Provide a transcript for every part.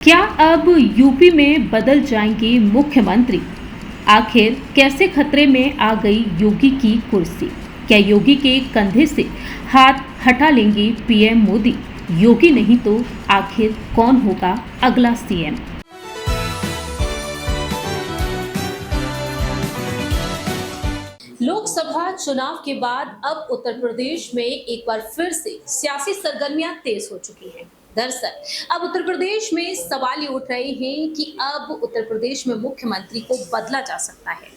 क्या अब यूपी में बदल जाएंगे मुख्यमंत्री? आखिर कैसे खतरे में आ गई योगी की कुर्सी? क्या योगी के कंधे से हाथ हटा लेंगे पीएम मोदी? योगी नहीं तो आखिर कौन होगा अगला सीएम? लोकसभा चुनाव के बाद अब उत्तर प्रदेश में एक बार फिर से सियासी सरगर्मियां तेज हो चुकी हैं। दरअसल अब उत्तर प्रदेश में सवाल ये उठ रहे हैं कि अब उत्तर प्रदेश में मुख्यमंत्री को बदला जा सकता है।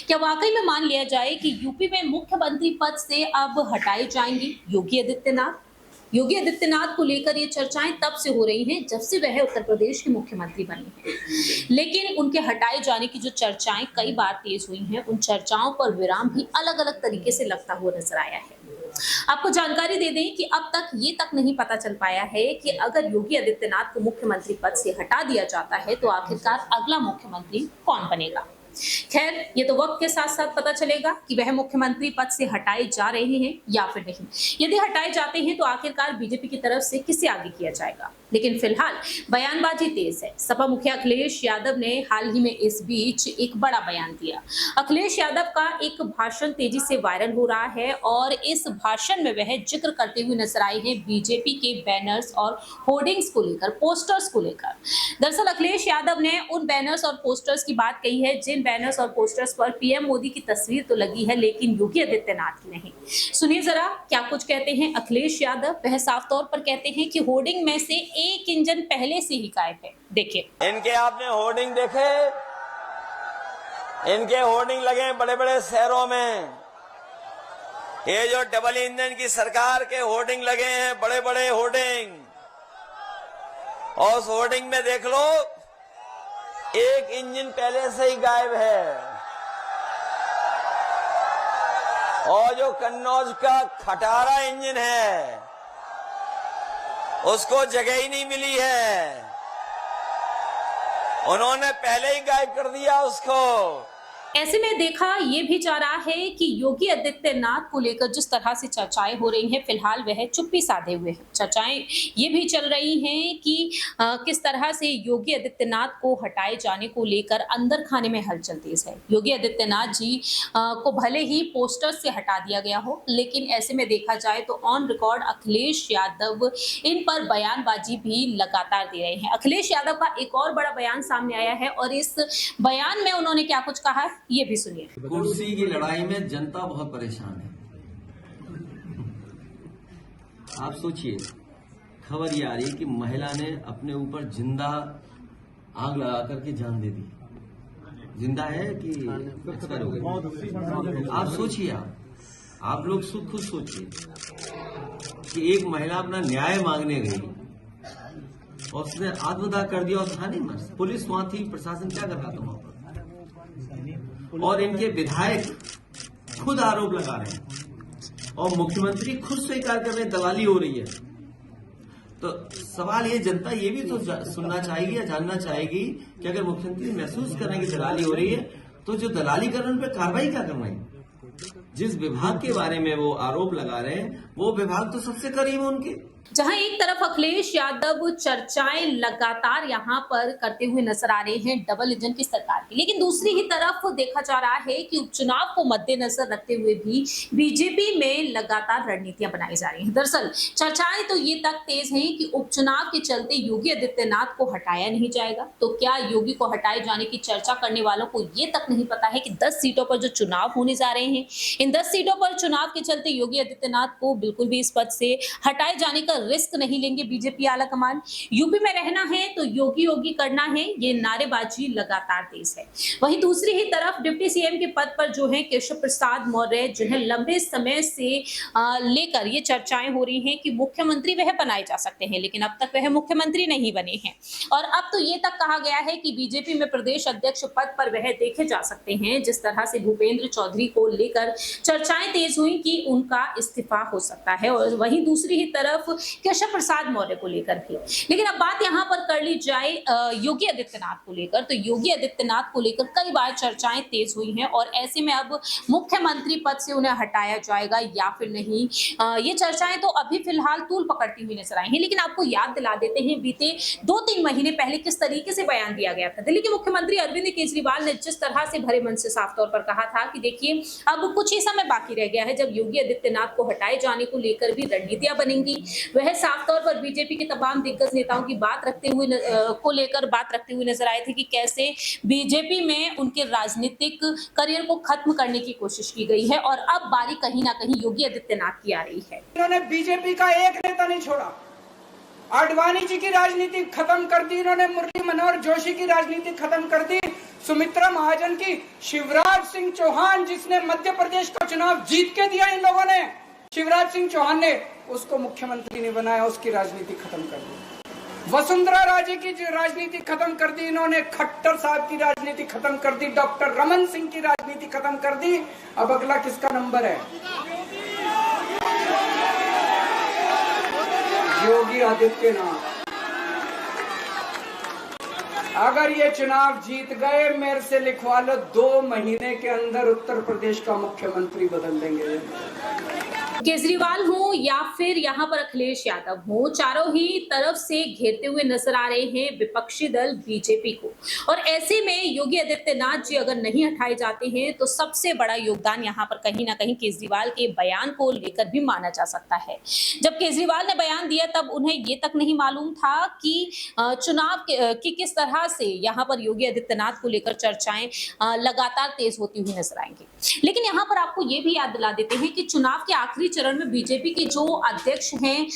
क्या वाकई में मान लिया जाए कि यूपी में मुख्यमंत्री पद से अब हटाए जाएंगे योगी आदित्यनाथ? योगी आदित्यनाथ को लेकर ये चर्चाएं तब से हो रही हैं जब से वह उत्तर प्रदेश के मुख्यमंत्री बने हैं, लेकिन उनके हटाए जाने की जो चर्चाएं कई बार तेज हुई हैं, उन चर्चाओं पर विराम भी अलग अलग तरीके से लगता हुआ नजर आया है। आपको जानकारी दे दें कि अब तक ये तक नहीं पता चल पाया है कि अगर योगी आदित्यनाथ को मुख्यमंत्री पद से हटा दिया जाता है तो आखिरकार अगला मुख्यमंत्री कौन बनेगा। खैर, ये तो वक्त के साथ साथ पता चलेगा कि वह मुख्यमंत्री पद से हटाए जा रहे हैं या फिर नहीं। यदि हटाए जाते हैं तो आखिरकार बीजेपी की तरफ से किसे आगे किया जाएगा, लेकिन फिलहाल बयानबाजी तेज है। सपा मुखिया अखिलेश यादव ने हाल ही में इस बीच एक बड़ा बयान दिया। अखिलेश यादव का एक भाषण तेजी से वायरल हो रहा है और इस भाषण में वह जिक्र करते हुए नजर आए हैं बीजेपी के बैनर्स और होर्डिंग्स को लेकर, पोस्टर्स को लेकर। दरअसल अखिलेश यादव ने उन बैनर्स और पोस्टर्स की बात कही है जिन बैनर्स और पोस्टर्स पर पीएम मोदी की तस्वीर तो लगी है लेकिन योगी आदित्यनाथ की नहीं। सुनिए जरा क्या कुछ कहते हैं अखिलेश यादव। वह साफ तौर पर कहते हैं कि होर्डिंग में से एक इंजन पहले से ही गायब है। देखिए, इनके आपने होर्डिंग देखे? इनके होर्डिंग लगे बड़े बड़े शहरों में। ये जो डबल इंजन की सरकार के होर्डिंग लगे हैं, बड़े बड़े होर्डिंग, और उस होर्डिंग में देख लो एक इंजन पहले से ही गायब है। और जो कन्नौज का खटारा इंजन है उसको जगह ही नहीं मिली है, उन्होंने पहले ही गायब कर दिया उसको। ऐसे में देखा ये भी जा रहा है कि योगी आदित्यनाथ को लेकर जिस तरह से चर्चाएं हो रही हैं, फिलहाल वह चुप्पी साधे हुए हैं। चर्चाएं ये भी चल रही हैं कि किस तरह से योगी आदित्यनाथ को हटाए जाने को लेकर अंदर खाने में हलचल तेज है। योगी आदित्यनाथ जी को भले ही पोस्टर से हटा दिया गया हो, लेकिन ऐसे में देखा जाए तो ऑन रिकॉर्ड अखिलेश यादव इन पर बयानबाजी भी लगातार दे रहे हैं। अखिलेश यादव का एक और बड़ा बयान सामने आया है और इस बयान में उन्होंने क्या कुछ कहा है ये भी सुनिए। कुर्सी की लड़ाई में जनता बहुत परेशान है। आप सोचिए, खबर ये आ रही है कि महिला ने अपने ऊपर जिंदा आग लगा करके जान दे दी। जिंदा है कि एक्सपायर हो गई? आप सोचिए, आप लोग खुद सोचिए कि एक महिला अपना न्याय मांगने गई और उसने आत्मदाह कर दिया और था नहीं मर। पुलिस वहां थी, प्रशासन क्या कर रहा था वहां पर? और इनके विधायक खुद आरोप लगा रहे हैं और मुख्यमंत्री खुद स्वीकार कर रहे हैं दलाली हो रही है। तो सवाल ये, जनता ये भी तो सुनना चाहेगी या जानना चाहेगी कि अगर मुख्यमंत्री महसूस कर रहे हैं कि दलाली हो रही है तो जो दलाली कर रहे हैं उन पर कार्रवाई क्या कर रहे हैं? जिस विभाग के बारे में वो आरोप लगा रहे हैं वो विभाग तो सबसे करीब है उनके। जहां एक तरफ अखिलेश यादव चर्चाएं लगातार यहां पर करते हुए नजर आ रहे हैं डबल इंजन की सरकार की, लेकिन दूसरी ही तरफ देखा जा रहा है कि उपचुनाव को मद्देनजर रखते हुए भी बीजेपी में लगातार रणनीतियां बनाई जा रही हैं। दरअसल चर्चाएं तो ये तक तेज हैं कि उपचुनाव के चलते योगी आदित्यनाथ को हटाया नहीं जाएगा। तो क्या योगी को हटाए जाने की चर्चा करने वालों को ये तक नहीं पता है कि 10 सीटों पर जो चुनाव होने जा रहे हैं, इन 10 सीटों पर चुनाव के चलते योगी आदित्यनाथ को बिल्कुल भी इस पद से हटाए जाने का रिस्क नहीं लेंगे बीजेपी आला कमान। यूपी में रहना है तो योगी योगी करना है, ये नारेबाजी लगातार तेज है। वहीं दूसरी ही तरफ डिप्टी सीएम के पद पर जो है केशव प्रसाद मौर्य, जिन्हें लंबे समय से लेकर ये चर्चाएं हो रही हैं कि मुख्यमंत्री वह बनाए जा सकते हैं, लेकिन अब तक वह मुख्यमंत्री नहीं बने हैं। और अब तो ये तक कहा गया है कि बीजेपी में प्रदेश अध्यक्ष पद पर वह देखे जा सकते हैं। जिस तरह से भूपेंद्र चौधरी को लेकर चर्चाएं तेज हुई कि उनका इस्तीफा हो सकता है, और वहीं दूसरी ही तरफ केशव प्रसाद मौर्य को लेकर भी। लेकिन अब बात यहाँ पर कर ली जाए योगी आदित्यनाथ को लेकर, तो योगी आदित्यनाथ को लेकर कई बार चर्चाएं तेज हुई हैं और ऐसे में अब मुख्यमंत्री पद से उन्हें हटाया जाएगा या फिर नहीं, ये चर्चाएं तो अभी फिलहाल तूल पकड़ती हुई नजर आई हैं। लेकिन आपको याद दिला देते हैं बीते 2-3 महीने पहले किस तरीके से बयान दिया गया था। दिल्ली के मुख्यमंत्री अरविंद केजरीवाल ने जिस तरह से भरे मन से साफ तौर पर कहा था कि देखिए अब कुछ ही समय बाकी रह गया है जब योगी आदित्यनाथ को हटाए जाने को लेकर भी रणनीतियां बनेंगी। वह साफ तौर पर बीजेपी के तमाम दिग्गज नेताओं की बात रखते हुए नजर आए थे कि कैसे बीजेपी में उनके राजनीतिक करियर को खत्म करने की कोशिश की गई है और अब बारी कहीं ना कहीं योगी आदित्यनाथ की आ रही है। इन्होंने बीजेपी का एक नेता नहीं छोड़ा, आडवाणी जी की राजनीति खत्म कर दी इन्होंने, मुरली मनोहर जोशी की राजनीति खत्म कर दी, सुमित्रा महाजन की, शिवराज सिंह चौहान जिसने मध्य प्रदेश का चुनाव जीत के दिया इन लोगों ने, शिवराज सिंह चौहान ने उसको मुख्यमंत्री नहीं बनाया, उसकी राजनीति खत्म कर दी। वसुंधरा राजे की राजनीति खत्म कर दी इन्होंने, खट्टर साहब की राजनीति खत्म कर दी, डॉक्टर रमन सिंह की राजनीति खत्म कर दी। अब अगला किसका नंबर है? योगी आदित्यनाथ। अगर ये चुनाव जीत गए, मेरे से लिखवा लो, 2 महीने के अंदर उत्तर प्रदेश का मुख्यमंत्री बदल देंगे। केजरीवाल हो या फिर यहाँ पर अखिलेश यादव हो, चारों ही तरफ से घेरते हुए नजर आ रहे हैं विपक्षी दल बीजेपी को। और ऐसे में योगी आदित्यनाथ जी अगर नहीं हटाए जाते हैं तो सबसे बड़ा योगदान यहाँ पर कहीं ना कहीं केजरीवाल के बयान को लेकर भी माना जा सकता है। जब केजरीवाल ने बयान दिया तब उन्हें ये तक नहीं मालूम था कि चुनाव की किस तरह से यहाँ पर योगी आदित्यनाथ को लेकर चर्चाएं लगातार तेज होती हुई नजर आएंगी। लेकिन यहाँ पर आपको ये भी याद दिला देते हैं कि चुनाव के आखिरी चरण में बीजेपी के जो अध्यक्ष हैं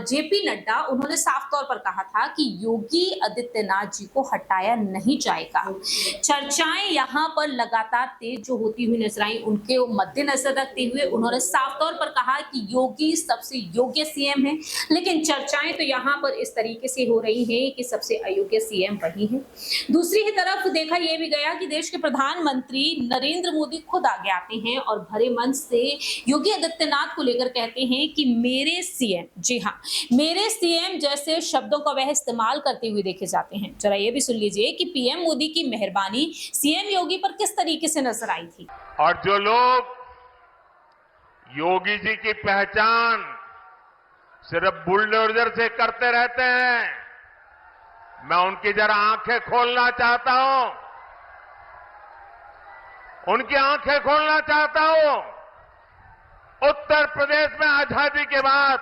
जेपी नड्डा, उन्होंने साफ तौर पर कहा था कि योगी आदित्यनाथ जी को हटाया नहीं जाएगा। चर्चाएं यहाँ पर लगातार तेज जो होती हुई नजर आई, उनके मद्देनजर रखते हुए उन्होंने साफ तौर पर कहा कि योगी सबसे योग्य सीएम है। लेकिन चर्चाएं तो यहाँ पर इस तरीके से हो रही हैं कि सबसे अयोग्य सीएम वही है। दूसरी ही तरफ देखा यह भी गया कि देश के प्रधानमंत्री नरेंद्र मोदी खुद आगे आते हैं और भरे मन से योगी आदित्यनाथ को लेकर कहते हैं कि मेरे सीएम, जी हाँ, मेरे सीएम जैसे शब्दों का वह इस्तेमाल करते हुए देखे जाते हैं। जरा ये भी सुन लीजिए कि पीएम मोदी की मेहरबानी सीएम योगी पर किस तरीके से नजर आई थी। और जो लोग योगी जी की पहचान सिर्फ बुलडोजर से करते रहते हैं, मैं उनकी जरा आंखें खोलना चाहता हूं, उनकी आंखें खोलना चाहता हूं। उत्तर प्रदेश में आजादी के बाद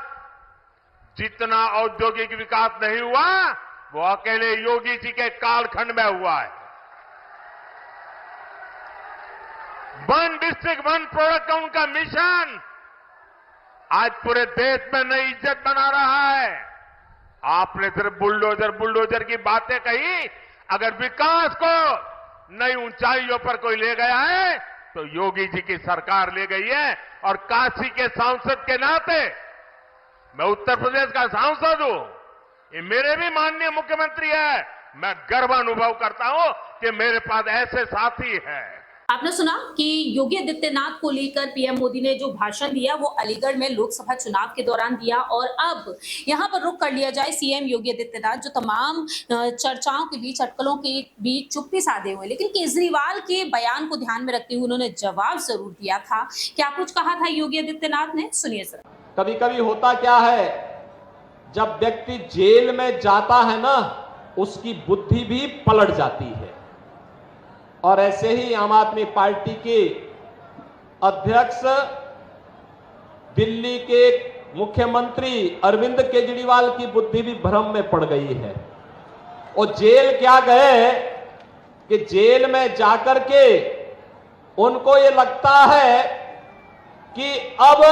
जितना औद्योगिक विकास नहीं हुआ वो अकेले योगी जी के कालखंड में हुआ है। 1 डिस्ट्रिक्ट 1 प्रोडक्ट का उनका मिशन आज पूरे देश में नई इज्जत बना रहा है। आपने सिर्फ बुलडोजर की बातें कही, अगर विकास को नई ऊंचाइयों पर कोई ले गया है तो योगी जी की सरकार ले गई है। और काशी के सांसद के नाते, मैं उत्तर प्रदेश का सांसद हूं, ये मेरे भी माननीय मुख्यमंत्री है, मैं गर्व अनुभव करता हूं कि मेरे पास ऐसे साथी हैं। आपने सुना कि योगी आदित्यनाथ को लेकर पीएम मोदी ने जो भाषण दिया वो अलीगढ़ में लोकसभा चुनाव के दौरान दिया। और अब यहां पर रुख कर लिया जाए सीएम योगी आदित्यनाथ, जो तमाम चर्चाओं के बीच, अटकलों के बीच चुप्पी साधे हुए, लेकिन केजरीवाल के बयान को ध्यान में रखते हुए उन्होंने जवाब जरूर दिया था। क्या कुछ कहा था योगी आदित्यनाथ ने, सुनिए सर। कभी कभी होता क्या है, जब व्यक्ति जेल में जाता है ना, उसकी बुद्धि भी पलट जाती है। और ऐसे ही आम आदमी पार्टी के अध्यक्ष दिल्ली के मुख्यमंत्री अरविंद केजरीवाल की बुद्धि भी भ्रम में पड़ गई है। और जेल क्या गए कि जेल में जाकर के उनको ये लगता है कि अब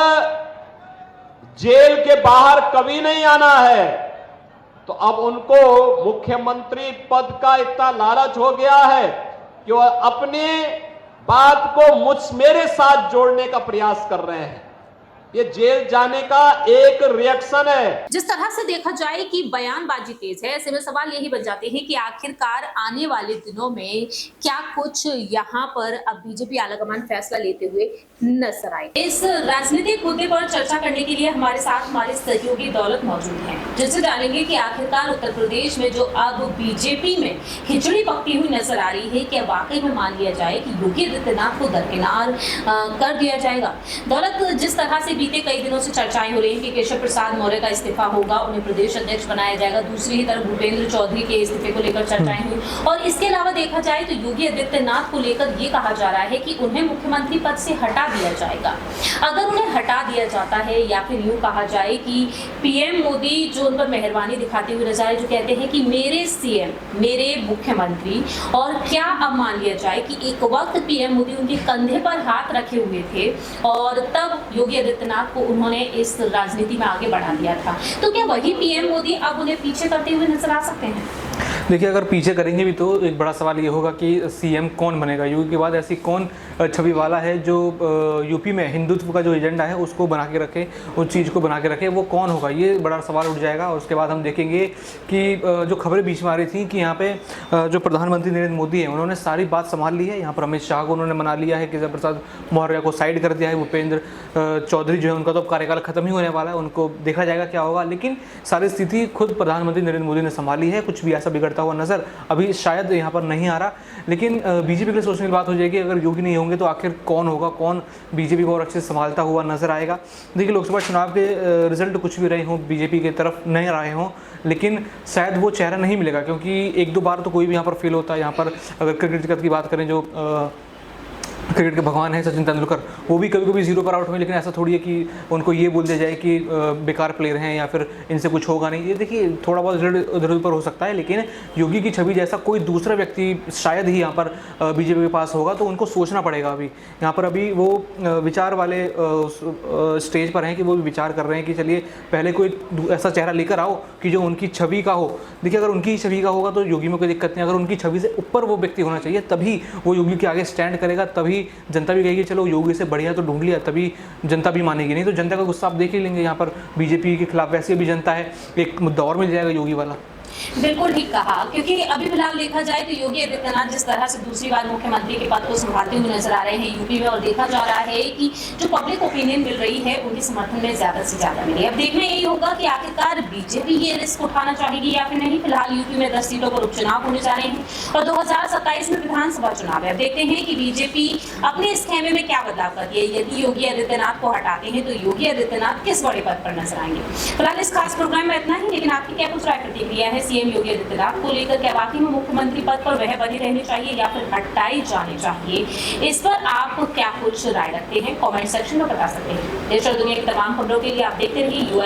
जेल के बाहर कभी नहीं आना है, तो अब उनको मुख्यमंत्री पद का इतना लालच हो गया है कि वो अपनी बात को मेरे साथ जोड़ने का प्रयास कर रहे हैं। ये जेल जाने का एक रिएक्शन है। जिस तरह से देखा जाए कि बयानबाजी तेज है, ऐसे में सवाल यही बन जाते हैं कि आखिरकार आने वाले दिनों में क्या कुछ यहाँ पर अब बीजेपी आलाकमान फैसला लेते हुए नजर आए। इस राजनीतिक मुद्दे पर चर्चा करने के लिए हमारे साथ हमारे सहयोगी दौलत मौजूद हैं, जिससे जानेंगे कि आखिरकार उत्तर प्रदेश में जो अब बीजेपी में खिचड़ी पकती हुई नजर आ रही है, क्या वाकई में मान लिया जाए कि योगी आदित्यनाथ को दरकिनार कर दिया जाएगा। दौलत, जिस तरह से बीते कई दिनों से चर्चाएं हो रही हैं कि केशव प्रसाद मौर्य का इस्तीफा होगा, उन्हें प्रदेश अध्यक्ष बनाया जाएगा, दूसरी ही तरफ भूपेंद्र चौधरी के इस्तीफे को लेकर चर्चाएं हुई, और इसके अलावा देखा जाए तो योगी आदित्यनाथ को लेकर ये कहा जा रहा है कि उन्हें मुख्यमंत्री पद से हटा दिया जाएगा। अगर उन्हें हटा दिया जाता है, या फिर यूं कहा जाए कि पीएम मोदी जो उन पर मेहरबानी दिखाते हुए नजर आए, जो कहते हैं कि मेरे सीएम, मेरे मुख्यमंत्री, और क्या अब मान लिया जाए कि एक वक्त पीएम मोदी उनके कंधे पर हाथ रखे हुए थे और तब योगी आदित्यनाथ को उन्होंने इस राजनीति में आगे बढ़ा दिया था, तो क्या वही पीएम मोदी अब उन्हें पीछे करते हुए नजर आ सकते हैं? देखिए, अगर पीछे करेंगे भी तो एक बड़ा सवाल ये होगा कि सीएम कौन बनेगा। योगी के बाद ऐसी कौन छवि वाला है जो यूपी में हिंदुत्व का जो एजेंडा है उसको बना के रखे, उस चीज़ को बना के रखे, वो कौन होगा, ये बड़ा सवाल उठ जाएगा। और उसके बाद हम देखेंगे कि जो खबरें बीच में आ रही थी कि यहाँ पे जो प्रधानमंत्री नरेंद्र मोदी हैं उन्होंने सारी बात संभाल ली है। यहाँ पर अमित शाह को उन्होंने मना लिया है, केशव प्रसाद मौर्य को साइड कर दिया है, भूपेंद्र चौधरी जो है उनका तो कार्यकाल खत्म ही होने वाला है, उनको देखा जाएगा क्या होगा। लेकिन सारी स्थिति खुद प्रधानमंत्री नरेंद्र मोदी ने संभाली है। कुछ भी ऐसा बिगड़ता हुआ नजर अभी शायद यहाँ पर नहीं आ रहा, लेकिन बीजेपी के लिए सोचने की बात हो जाएगी, अगर योगी नहीं होंगे तो आखिर कौन होगा, कौन बीजेपी को और अच्छे से संभालता हुआ नजर आएगा। देखिए, लोकसभा चुनाव के रिजल्ट कुछ भी रहे हों, बीजेपी की तरफ नहीं रहे हों, लेकिन शायद वो चेहरा नहीं मिलेगा, क्योंकि एक दो बार तो कोई भी यहाँ पर फेल होता है। यहाँ पर अगर क्रिकेट जगत की बात करें, जो क्रिकेट के भगवान हैं सचिन तेंदुलकर, वो भी कभी कभी 0 पर आउट हुए, लेकिन ऐसा थोड़ी है कि उनको ये बोल दिया जाए कि बेकार प्लेयर हैं या फिर इनसे कुछ होगा नहीं। ये देखिए, थोड़ा बहुत इधर उधर हो सकता है, लेकिन योगी की छवि जैसा कोई दूसरा व्यक्ति शायद ही यहाँ पर बीजेपी के पास होगा, तो उनको सोचना पड़ेगा। अभी यहाँ पर अभी वो विचार वाले स्टेज पर हैं कि वो भी विचार कर रहे हैं कि चलिए पहले कोई ऐसा चेहरा लेकर आओ कि जो उनकी छवि का हो। देखिए, अगर उनकी छवि का होगा तो योगी में कोई दिक्कत नहीं, अगर उनकी छवि से ऊपर वो व्यक्ति होना चाहिए, तभी वो योगी के आगे स्टैंड करेगा, तभी जनता भी कहेगी चलो योगी से बढ़िया तो ढूंढ लिया, तभी जनता भी मानेगी। नहीं तो जनता का गुस्सा आप देख ही लेंगे यहाँ पर बीजेपी के खिलाफ। वैसे भी जनता है, एक मुद्दा और मिल जाएगा योगी वाला। बिल्कुल ठीक कहा, क्योंकि अभी फिलहाल देखा जाए तो योगी आदित्यनाथ जिस तरह से दूसरी बार मुख्यमंत्री के पद को संभालते हुए नजर आ रहे हैं यूपी में, और देखा जा रहा है कि जो पब्लिक ओपिनियन मिल रही है उनके समर्थन में ज्यादा से ज्यादा मिली। अब देखना यही होगा कि आखिरकार बीजेपी ये रिस्क उठाना चाहेगी या फिर नहीं। फिलहाल यूपी में 10 सीटों पर उपचुनाव होने जा रहे हैं और 2027 में विधानसभा चुनाव है। अब देखते हैं कि बीजेपी अपने इस खेमे में क्या बदलाव करती है। यदि योगी आदित्यनाथ को हटाते हैं तो योगी आदित्यनाथ किस बड़े पद पर नजर आएंगे। फिलहाल इस खास प्रोग्राम में इतना ही, लेकिन आपकी क्या कुछ राय प्रतिक्रिया है सीएम योगी आदित्यनाथ को लेकर? क्या वाकई में मुख्यमंत्री पद पर वह बनी रहनी चाहिए या फिर हटाई जानी चाहिए? इस पर आप क्या कुछ राय रखते हैं, कमेंट सेक्शन में बता सकते हैं। देश और दुनिया की तमाम खबरों के लिए आप देखते रहिए UI